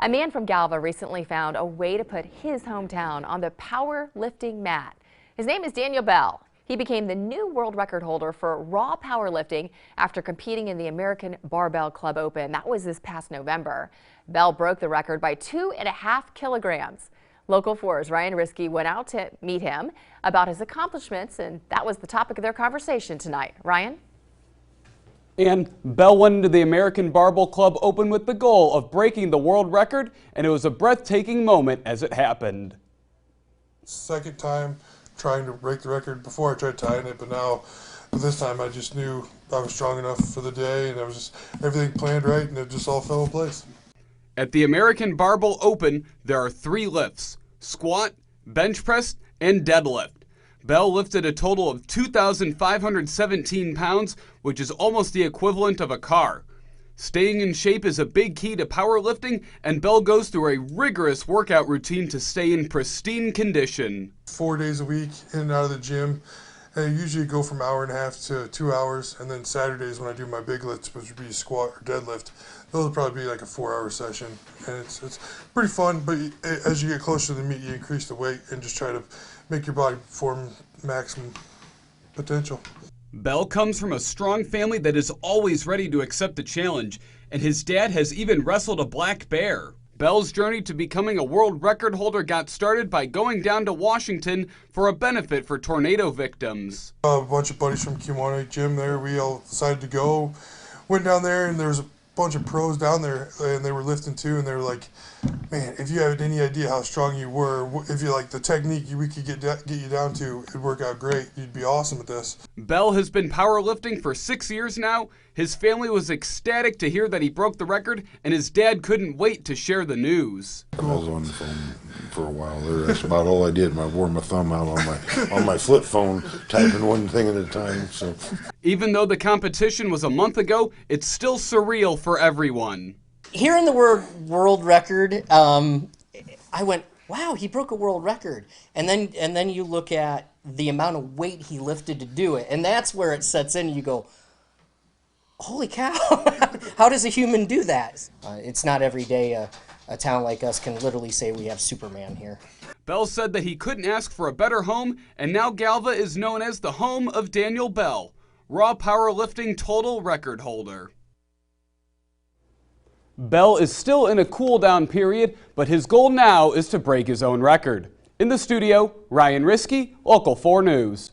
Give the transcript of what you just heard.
A man from Galva recently found a way to put his hometown on the powerlifting mat. His name is Daniel Bell. He became the new world record holder for raw powerlifting after competing in the American Barbell Club Open. That was this past November. Bell broke the record by 2.5 kilograms. Local 4's Ryan Risky went out to meet him about his accomplishments, and that was the topic of their conversation tonight. Ryan? And Bell went into the American Barbell Club Open with the goal of breaking the world record, and it was a breathtaking moment as it happened. Second time trying to break the record. Before I tried tying it, but now this time I just knew I was strong enough for the day, and I was just everything planned right, and it just all fell in place. At the American Barbell Open, there are 3 lifts: squat, bench press, and deadlift. Bell lifted a total of 2,517 pounds, which is almost the equivalent of a car. Staying in shape is a big key to powerlifting, and Bell goes through a rigorous workout routine to stay in pristine condition. 4 days a week, in and out of the gym. I usually go from 1.5 to 2 hours, and then Saturdays when I do my big lifts, which would be squat or deadlift, those will probably be like a 4-hour session. And it's pretty fun, but as you get closer to the meet, you increase the weight and just try to make your body perform maximum potential. Bell comes from a strong family that is always ready to accept the challenge, and his dad has even wrestled a black bear. Bell's journey to becoming a world record holder got started by going down to Washington for a benefit for tornado victims. A bunch of buddies from Kiwanis Gym there, we all decided to go. Went down there, and there was a bunch of pros down there, and they were lifting too, and they were like, man, if you had any idea how strong you were, if you like the technique we could get you down to, it'd work out great. You'd be awesome at this. Bell has been powerlifting for 6 years now. His family was ecstatic to hear that he broke the record, and his dad couldn't wait to share the news. I was on the phone for a while there. That's about all I did. I wore my thumb out on my flip phone, typing one thing at a time. So, even though the competition was a month ago, it's still surreal for everyone. Hearing the word world record, I went, wow, he broke a world record. And then you look at the amount of weight he lifted to do it, and that's where it sets in. You go, holy cow, how does a human do that? It's not every day a town like us can literally say we have Superman here. Bell said that he couldn't ask for a better home, and now Galva is known as the home of Daniel Bell, raw powerlifting total record holder. Bell is still in a cool-down period, but his goal now is to break his own record. In the studio, Ryan Risky, Local 4 News.